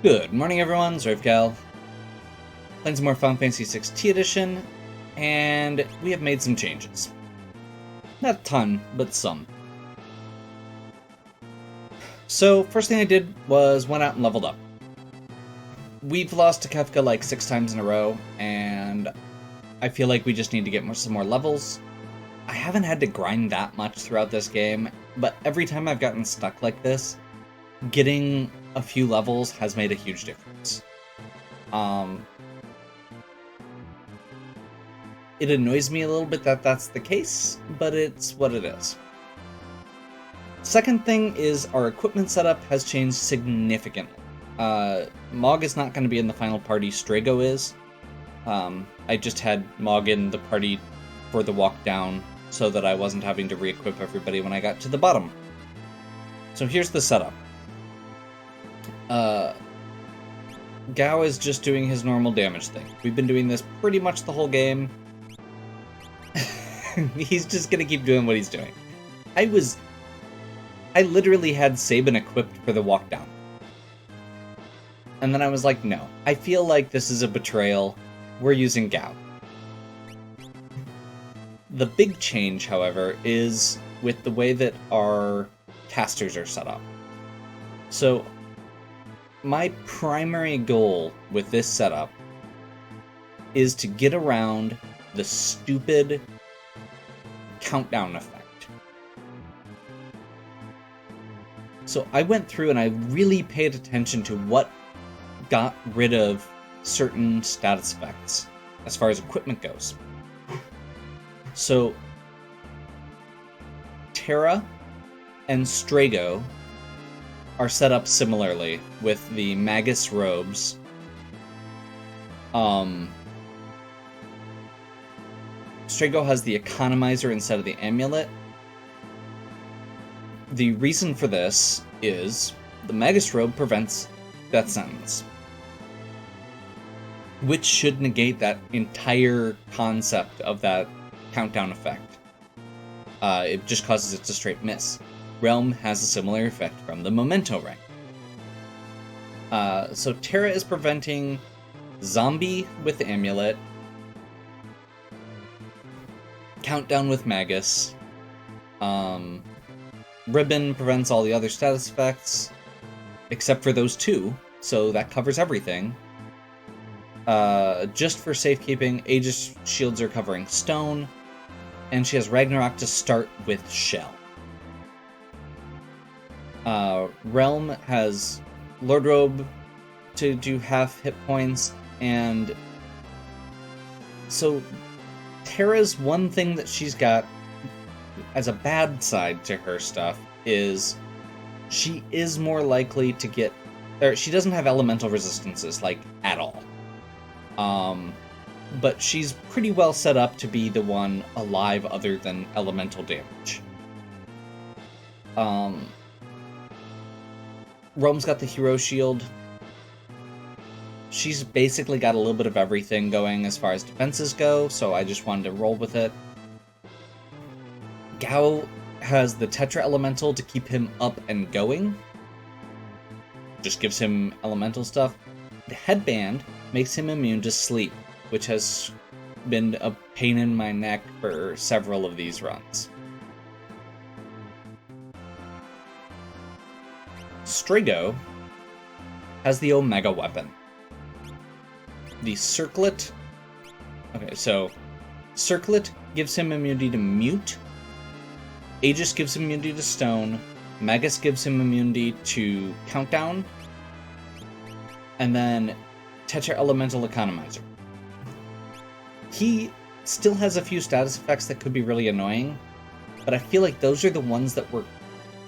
Good morning, everyone. Cal. Playing some more Final Fantasy 6 T-Edition, and we have made some changes. Not a ton, but some. So, first thing I did was went out and leveled up. We've lost to Kefka like 6 times in a row, and I feel like we just need to get some more levels. I haven't had to grind that much throughout this game, but every time I've gotten stuck like this, getting a few levels has made a huge difference. It annoys me a little bit that that's the case, but it's what it is. Second thing is our equipment setup has changed significantly. Mog is not going to be in the final party, Strago is. I just had Mog in the party for the walk down so that I wasn't having to re-equip everybody when I got to the bottom. So here's the setup. Gao is just doing his normal damage thing. We've been doing this pretty much the whole game. He's just gonna keep doing what he's doing. I literally had Sabin equipped for the walk down. And then I was like, no. I feel like this is a betrayal. We're using Gao. The big change, however, is with the way that our casters are set up. So, my primary goal with this setup is to get around the stupid countdown effect. So I went through and I really paid attention to what got rid of certain status effects as far as equipment goes. So Terra and Strago are set up similarly with the Magus robes. Strago has the economizer instead of the amulet. The reason for this is the Magus robe prevents death sentence, which should negate that entire concept of that countdown effect. It just causes it to straight miss. Realm has a similar effect from the Memento Ring. So Terra is preventing Zombie with the amulet, Countdown with Magus, Ribbon prevents all the other status effects, except for those two, so that covers everything. Just for safekeeping, Aegis shields are covering Stone, and she has Ragnarok to start with Shell. Realm has Lord Robe to do half hit points, and so Terra's one thing that she's got as a bad side to her stuff is she is more likely to get, or she doesn't have elemental resistances, like, at all. But she's pretty well set up to be the one alive other than elemental damage. Rome's got the hero shield. She's basically got a little bit of everything going as far as defenses go, so I just wanted to roll with it. Gao has the Tetra Elemental to keep him up and going. Just gives him elemental stuff. The headband makes him immune to sleep, which has been a pain in my neck for several of these runs. Strago has the Omega weapon. The Circlet... Okay, so Circlet gives him immunity to Mute. Aegis gives him immunity to Stone. Magus gives him immunity to Countdown. And then Tetra Elemental Economizer. He still has a few status effects that could be really annoying, but I feel like those are the ones that were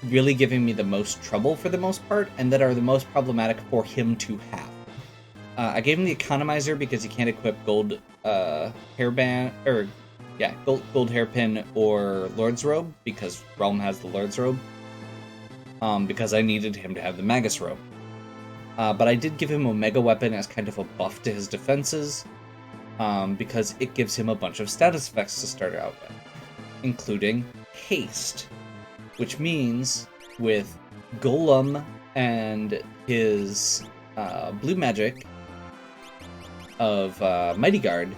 really giving me the most trouble for the most part, and that are the most problematic for him to have. I gave him the Economizer because he can't equip gold hairband, or yeah, gold hairpin or Lord's Robe, because Realm has the Lord's Robe. Because I needed him to have the Magus Robe. But I did give him Omega Weapon as kind of a buff to his defenses, because it gives him a bunch of status effects to start out with, including Haste, which means with Golem and his blue magic of Mighty Guard,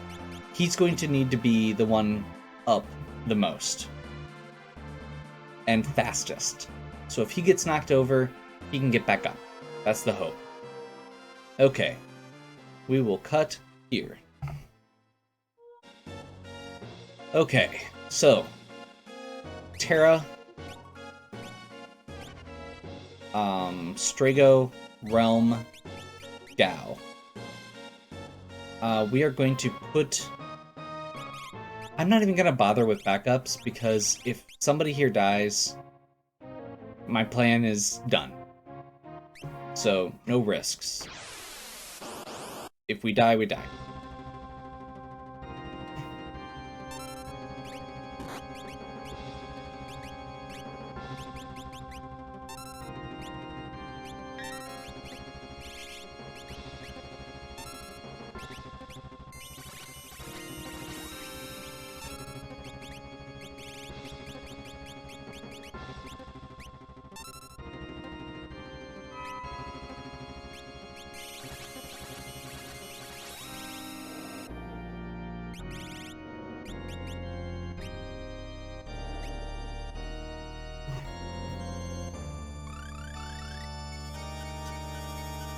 he's going to need to be the one up the most and fastest. So if he gets knocked over, he can get back up. That's the hope. Okay, we will cut here. Okay, so Terra, Strago, Realm, Gao. We are going to put... I'm not even going to bother with backups, because if somebody here dies, my plan is done. So, no risks. If we die, we die.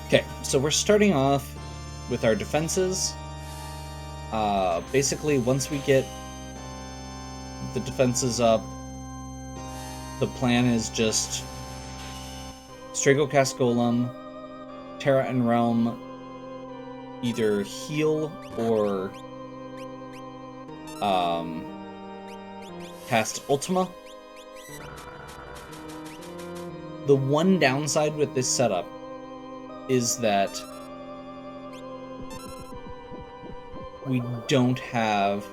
Okay, so we're starting off with our defenses. Basically, once we get the defenses up, the plan is just Strago cast Golem, Terra and Realm either heal or cast Ultima. The one downside with this setup is that we don't have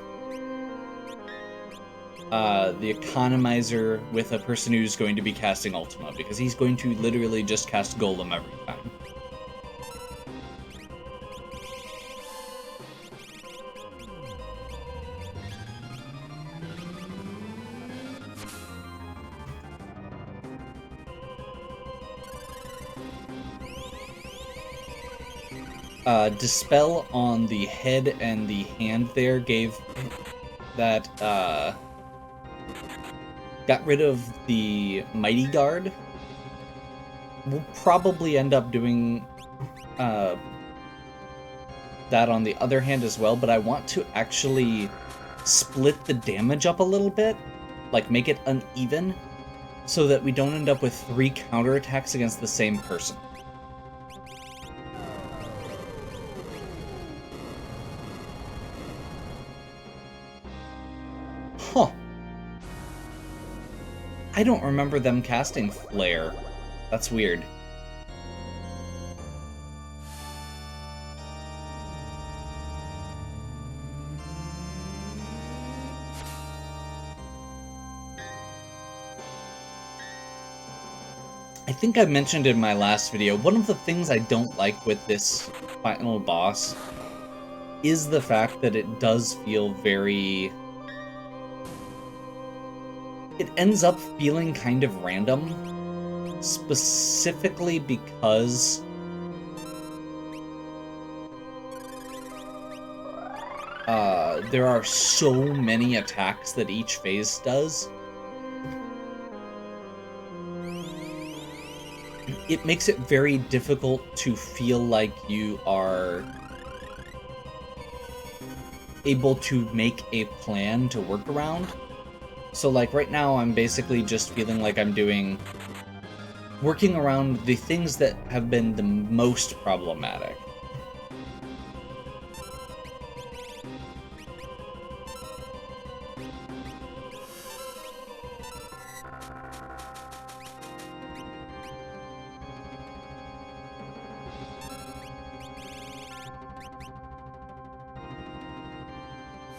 the economizer with a person who's going to be casting Ultima, because he's going to literally just cast Golem every time. Dispel on the head and the hand there gave that, got rid of the Mighty Guard. We'll probably end up doing that on the other hand as well, but I want to actually split the damage up a little bit, like make it uneven, so that we don't end up with 3 counterattacks against the same person. Huh. I don't remember them casting Flare. That's weird. I think I mentioned in my last video, one of the things I don't like with this final boss is the fact that it does feel very... It ends up feeling kind of random, specifically because there are so many attacks that each phase does. It makes it very difficult to feel like you are able to make a plan to work around. So, like, right now, I'm basically just feeling like I'm working around the things that have been the most problematic.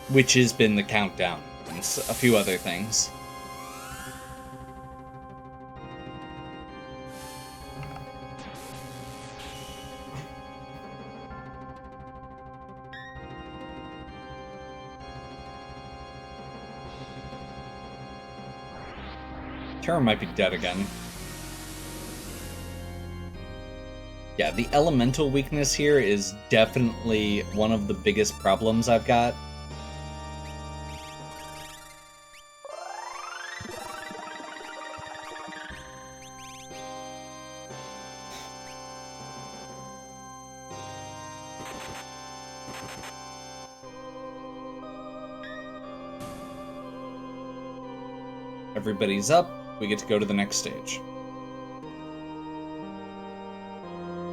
Which has been the countdown. And a few other things. Terra might be dead again. Yeah, the elemental weakness here is definitely one of the biggest problems I've got. Everybody's up, we get to go to the next stage.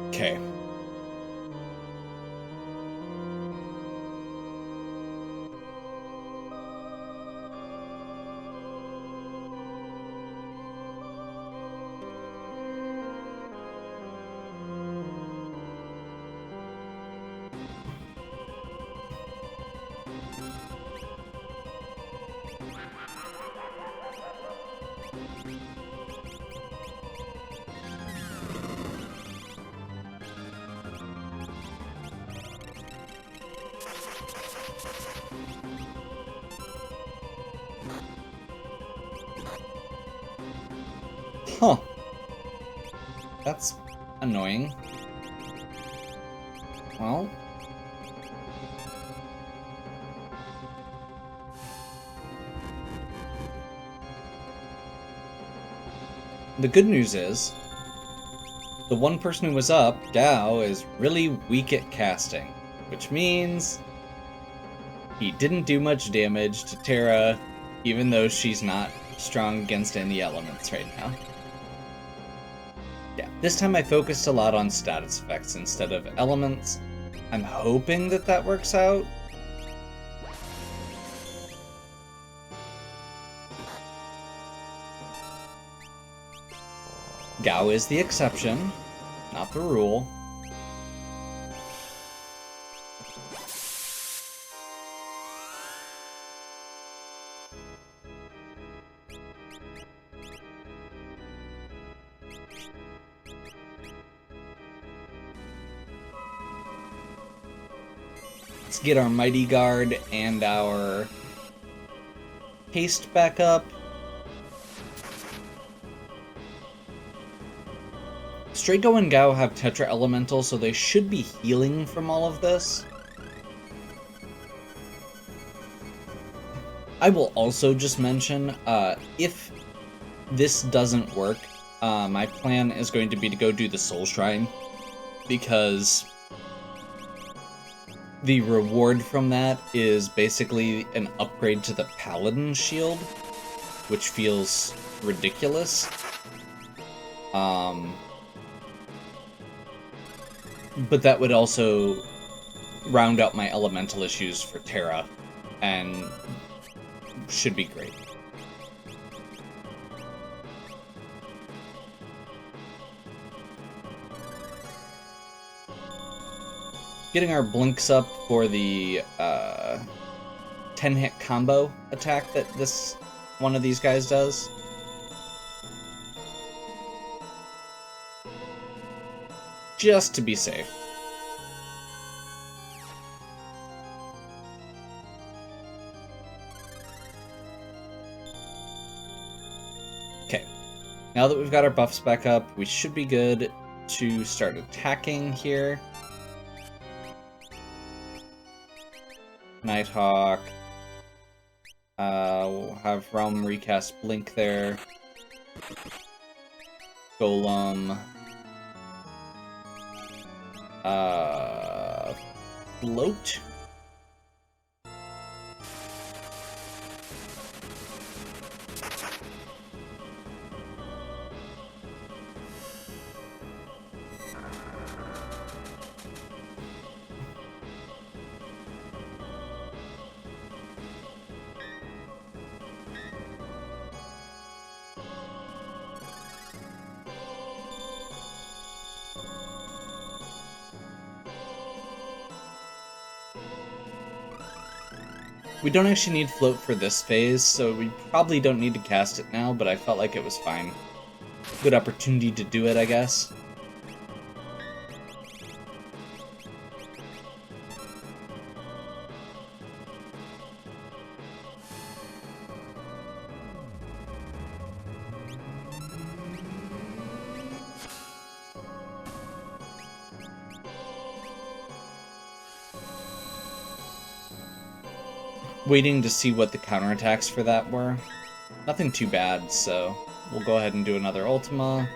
Okay. Huh. That's annoying. Well. The good news is, the one person who was up, Gao, is really weak at casting, which means he didn't do much damage to Terra, even though she's not strong against any elements right now. Yeah, this time I focused a lot on status effects instead of elements. I'm hoping that that works out. Gao is the exception, not the rule. Let's get our Mighty Guard and our haste back up. Strago and Gao have Tetra Elemental, so they should be healing from all of this. I will also just mention, if this doesn't work, my plan is going to be to go do the Soul Shrine, because the reward from that is basically an upgrade to the Paladin shield, which feels ridiculous. But that would also round out my elemental issues for Terra, and should be great. Getting our blinks up for the 10-hit combo attack that this one of these guys does. Just to be safe. Okay, now that we've got our buffs back up, we should be good to start attacking here. Nighthawk. We'll have Realm recast Blink there. Golem. Float. We don't actually need float for this phase, so we probably don't need to cast it now, but I felt like it was fine. Good opportunity to do it, I guess. waiting to see what the counterattacks for that were. Nothing too bad, so we'll go ahead and do another Ultima.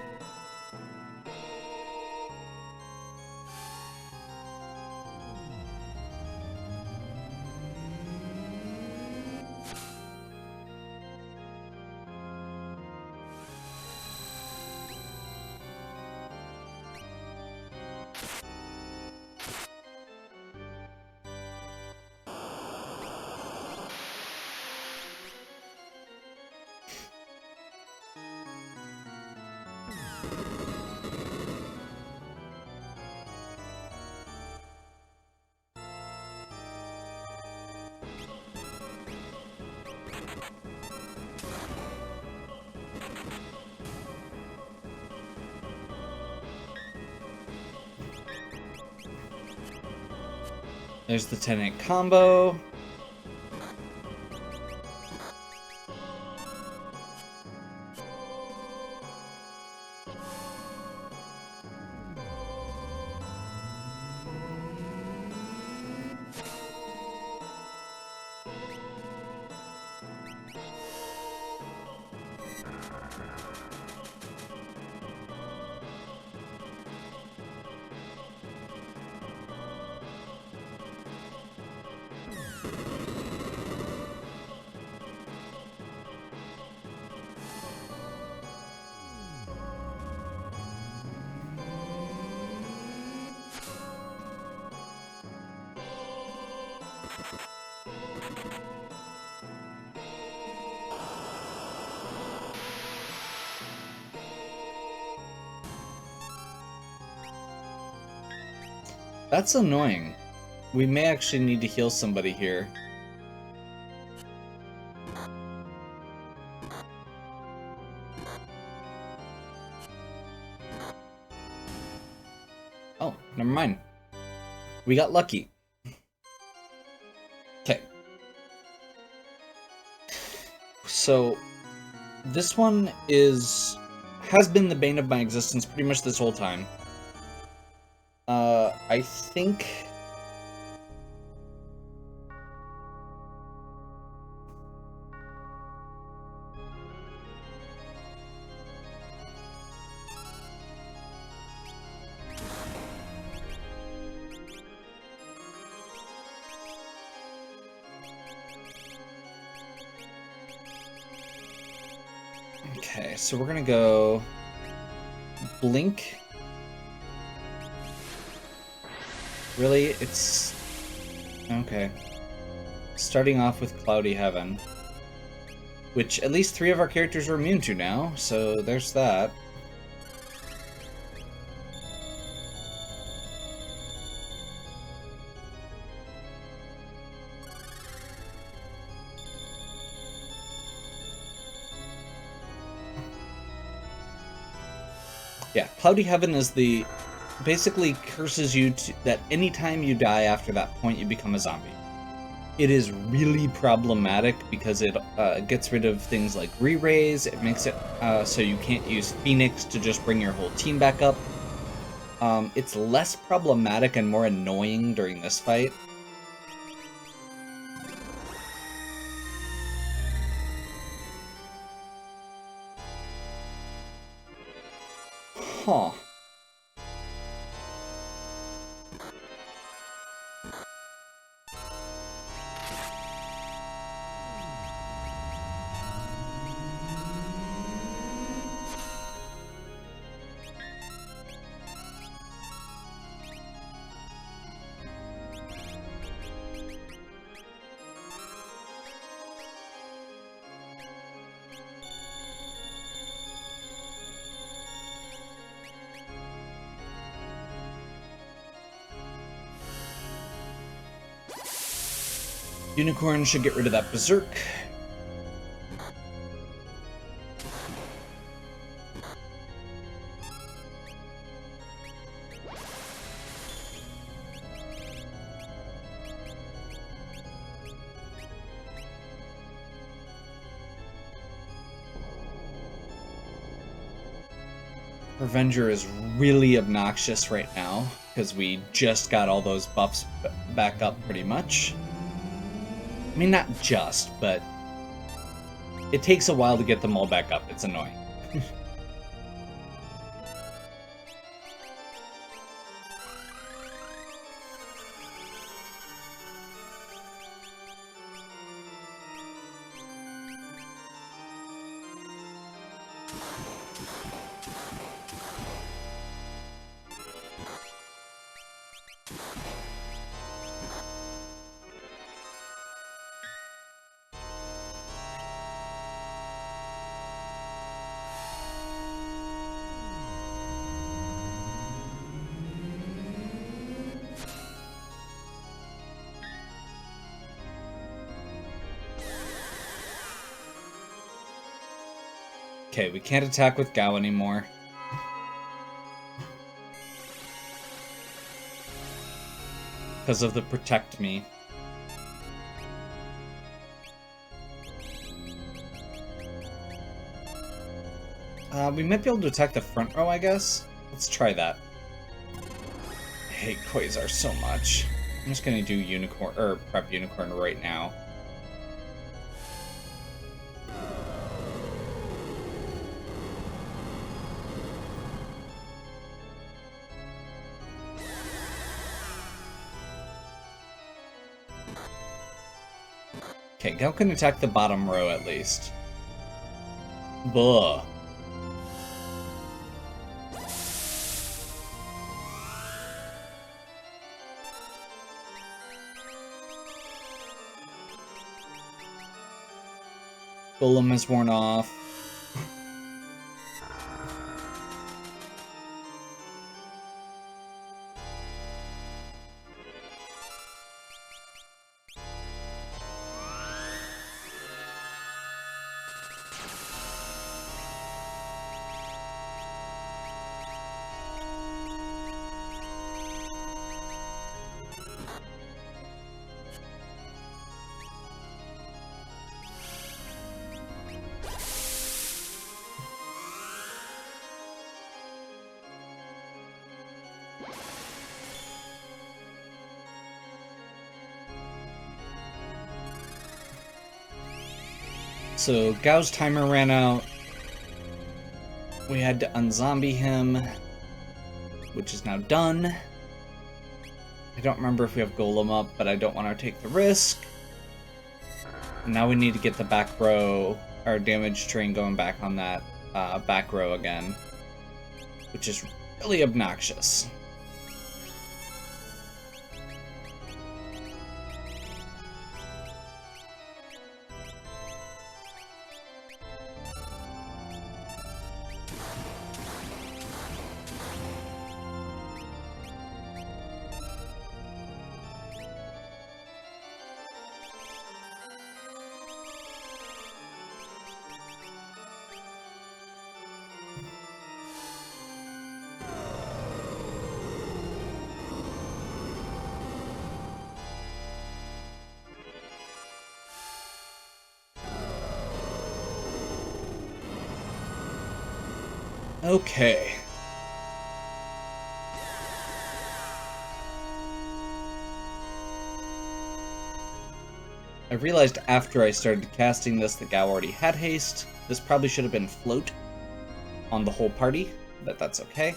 There's the 10-8 combo. That's annoying. We may actually need to heal somebody here. Oh, never mind. We got lucky. Okay. So, this one has been the bane of my existence pretty much this whole time. I think... Okay, so we're gonna go... Blink... Really? It's... Okay. Starting off with Cloudy Heaven. Which at least 3 of our characters are immune to now, so there's that. Yeah, Cloudy Heaven is the... basically curses you that anytime you die after that point, you become a zombie. It is really problematic because it gets rid of things like re-raise. It makes it so you can't use Phoenix to just bring your whole team back up. It's less problematic and more annoying during this fight. Huh. Unicorn should get rid of that Berserk. Revenger is really obnoxious right now, because we just got all those buffs back up pretty much. I mean, not just, but it takes a while to get them all back up. It's annoying. Okay, we can't attack with Gao anymore. Because of the Protect Me. We might be able to attack the front row, I guess? Let's try that. I hate Quasar so much. I'm just gonna do Unicorn, or Prep Unicorn right now. Okay, Gao can attack the bottom row at least. Buh. Golem is worn off. So Gao's timer ran out. We had to unzombie him, which is now done. I don't remember if we have Golem up, but I don't want to take the risk. And now we need to get the back row, our damage train going back on that back row again, which is really obnoxious. Okay. I realized after I started casting this that Gao already had haste. This probably should have been float on the whole party, but that's okay.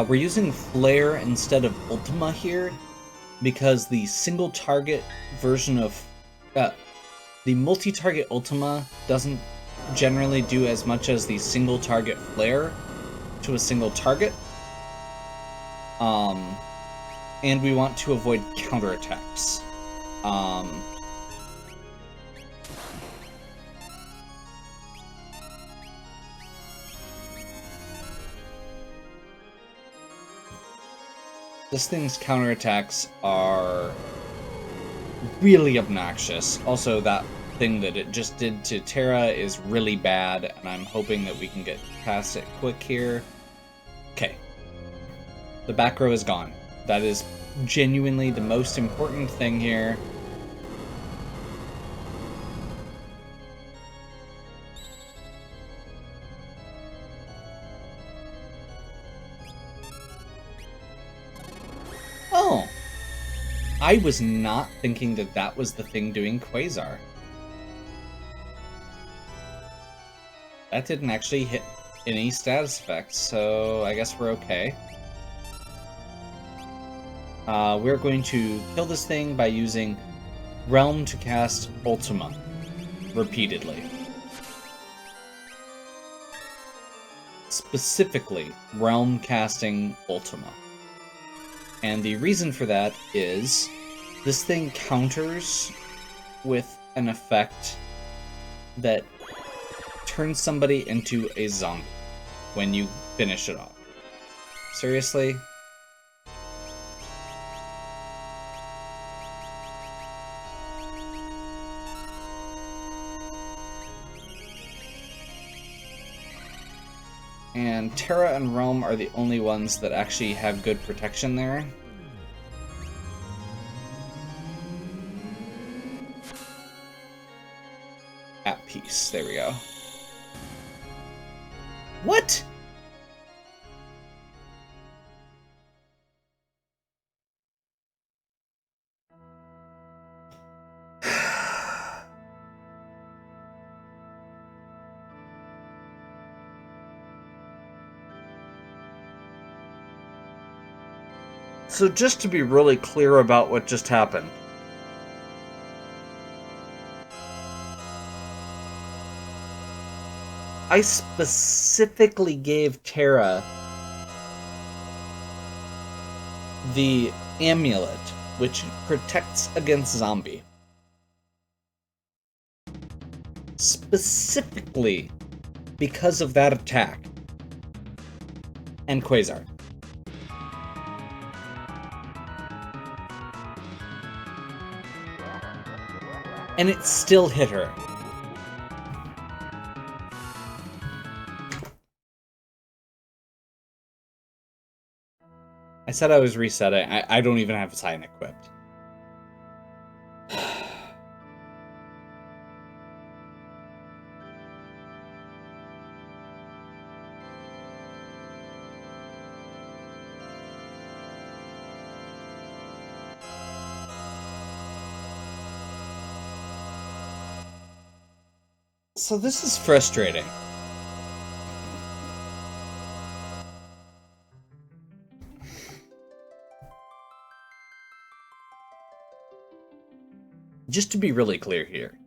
We're using Flare instead of Ultima here, because the single target version of the multi-target Ultima doesn't generally do as much as the single target flare to a single target. And we want to avoid counterattacks. This thing's counterattacks are really obnoxious. Also, that thing that it just did to Terra is really bad, and I'm hoping that we can get past it quick here. Okay. The back row is gone. That is genuinely the most important thing here. Oh! I was not thinking that that was the thing doing Quasar. That didn't actually hit any status effects, so I guess we're okay. We're going to kill this thing by using Realm to cast Ultima repeatedly. Specifically, Realm casting Ultima. And the reason for that is this thing counters with an effect that turns somebody into a zombie when you finish it off. Seriously? And Terra and Realm are the only ones that actually have good protection there. At peace. There we go. What? So just to be really clear about what just happened. I specifically gave Terra the amulet, which protects against zombie. Specifically because of that attack. And Quasar. And it still hit her. I said I was resetting. I don't even have a sign equipped. So this is frustrating. Just to be really clear here,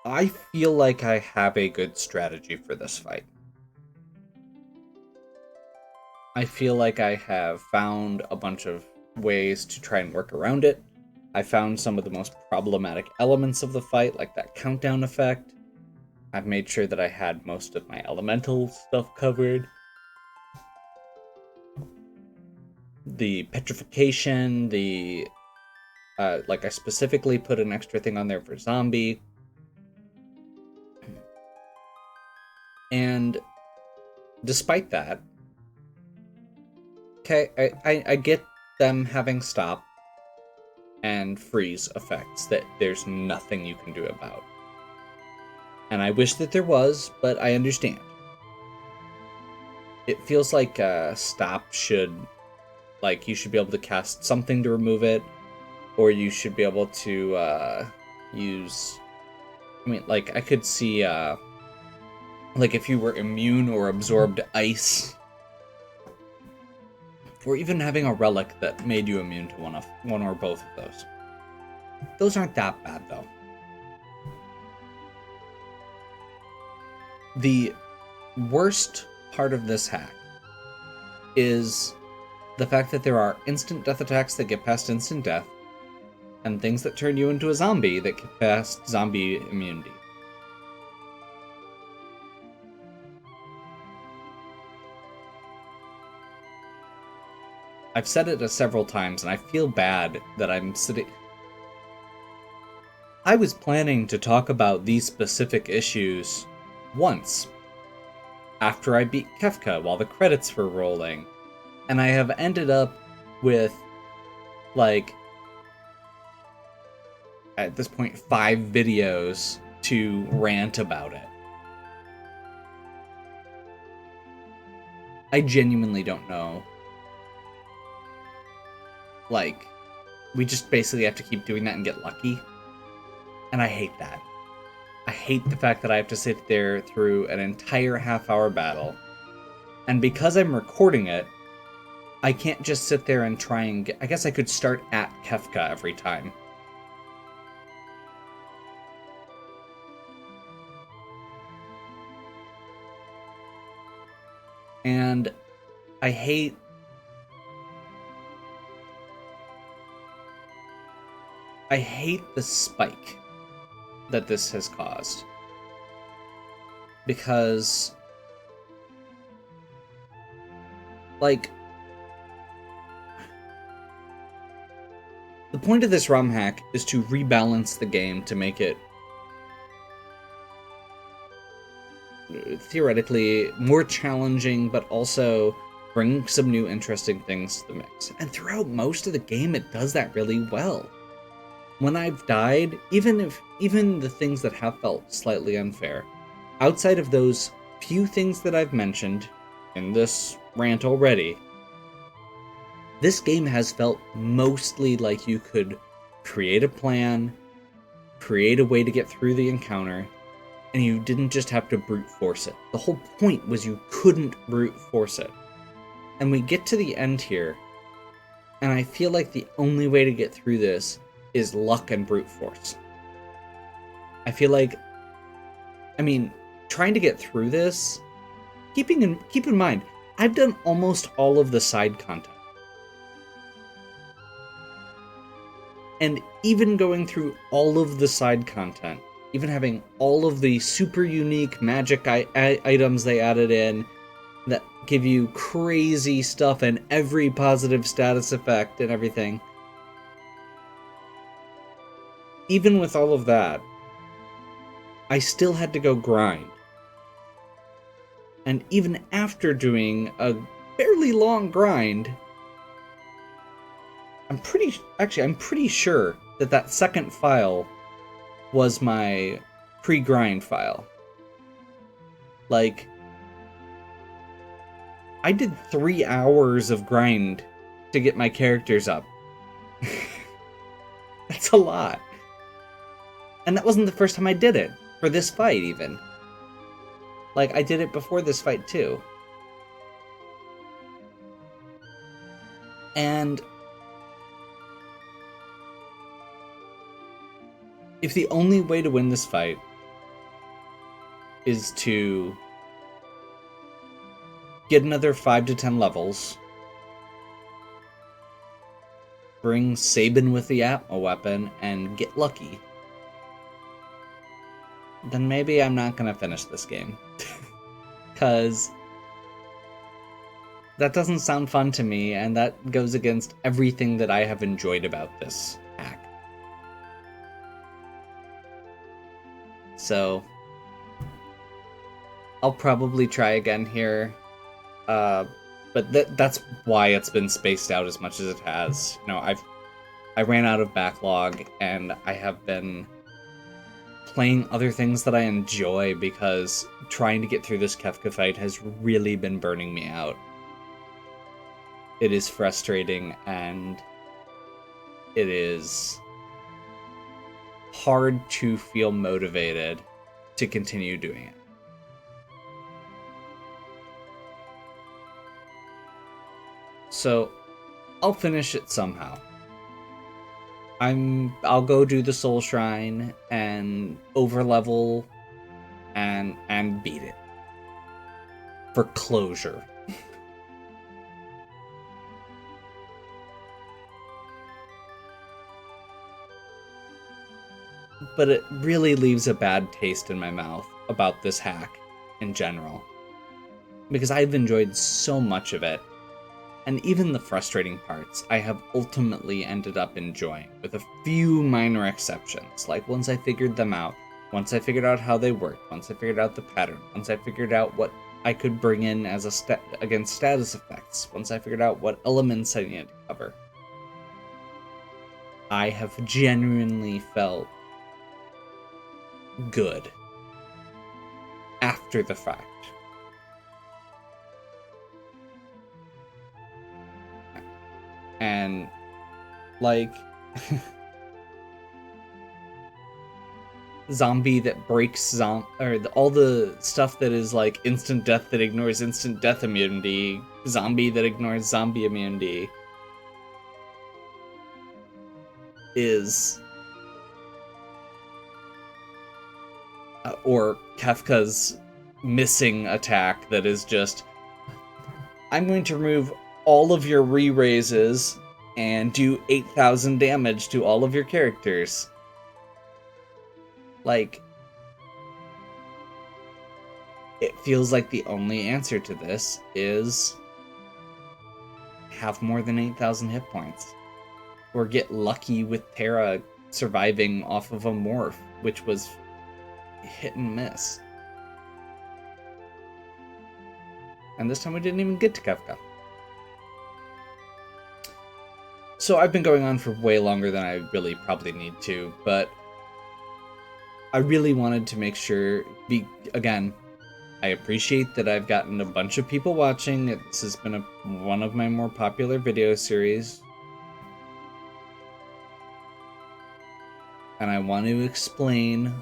I feel like I have a good strategy for this fight. I feel like I have found a bunch of ways to try and work around it. I found some of the most problematic elements of the fight, like that countdown effect. I've made sure that I had most of my elemental stuff covered. The petrification, like I specifically put an extra thing on there for zombie. And despite that, okay, I get them having stop and freeze effects that there's nothing you can do about. And I wish that there was, but I understand. It feels like stop should, like, you should be able to cast something to remove it, or you should be able to use, I mean, like, I could see, like, if you were immune or absorbed ice, or even having a relic that made you immune to one or both of those. Those aren't that bad, though. The worst part of this hack is the fact that there are instant death attacks that get past instant death, and things that turn you into a zombie that get past zombie immunity. I've said it several times, and I feel bad that I'm sitting... I was planning to talk about these specific issues once, after I beat Kefka while the credits were rolling, and I have ended up with, like, at this point, 5 videos to rant about it. I genuinely don't know. Like, we just basically have to keep doing that and get lucky. And I hate that. I hate the fact that I have to sit there through an entire half-hour battle. And because I'm recording it, I can't just sit there and try and get... I guess I could start at Kefka every time. And I hate... I hate the spike that this has caused. Because... like... the point of this RomHack is to rebalance the game to make it theoretically more challenging, but also bring some new interesting things to the mix. And throughout most of the game, it does that really well. When I've died, even the things that have felt slightly unfair, outside of those few things that I've mentioned in this rant already, this game has felt mostly like you could create a plan, create a way to get through the encounter, and you didn't just have to brute force it. The whole point was you couldn't brute force it. And we get to the end here, and I feel like the only way to get through this is luck and brute force. I feel like, I mean, trying to get through this, keep in mind, I've done almost all of the side content. And even going through all of the side content, even having all of the super unique magic items they added in that give you crazy stuff and every positive status effect and everything, even with all of that, I still had to go grind. And even after doing a fairly long grind, I'm pretty sure that second file was my pre-grind file. Like, I did 3 hours of grind to get my characters up. That's a lot. And that wasn't the first time I did it, for this fight even. Like, I did it before this fight too. And if the only way to win this fight is to get another 5 to 10 levels, bring Sabin with the Atma weapon, and get lucky, then maybe I'm not gonna finish this game. Because that doesn't sound fun to me, and that goes against everything that I have enjoyed about this hack. So, I'll probably try again here, but that's why it's been spaced out as much as it has. You know, I ran out of backlog, and I have been playing other things that I enjoy because trying to get through this Kefka fight has really been burning me out. It is frustrating, and it is hard to feel motivated to continue doing it. So I'll finish it somehow. I'll go do the Soul Shrine and overlevel and beat it. For closure. But it really leaves a bad taste in my mouth about this hack in general. Because I've enjoyed so much of it. And even the frustrating parts, I have ultimately ended up enjoying, with a few minor exceptions. Like once I figured them out, once I figured out how they worked, once I figured out the pattern, once I figured out what I could bring in as against status effects, once I figured out what elements I needed to cover, I have genuinely felt good after the fact. And like zombie that breaks all the stuff that is like instant death that ignores instant death immunity, zombie that ignores zombie immunity is or Kefka's missing attack that is just, I'm going to remove all of your re-raises and do 8,000 damage to all of your characters. Like, it feels like the only answer to this is have more than 8,000 hit points. Or get lucky with Terra surviving off of a morph, which was hit and miss. And this time we didn't even get to Kefka. So I've been going on for way longer than I really probably need to, but I really wanted to make sure, again, I appreciate that I've gotten a bunch of people watching. This has been one of my more popular video series. And I want to explain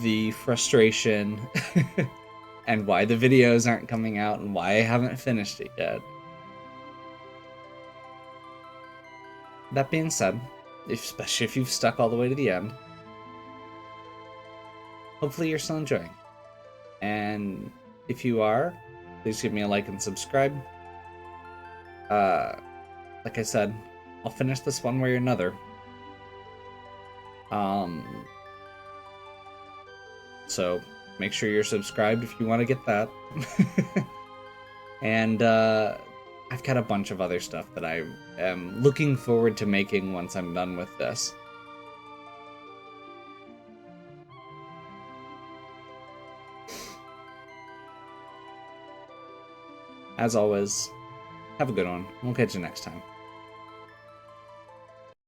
the frustration and why the videos aren't coming out and why I haven't finished it yet. That being said, especially if you've stuck all the way to the end, hopefully you're still enjoying. And if you are, please give me a like and subscribe. Like I said, I'll finish this one way or another. So make sure you're subscribed if you want to get that. And I've got a bunch of other stuff that I am looking forward to making once I'm done with this. As always, have a good one. We'll catch you next time.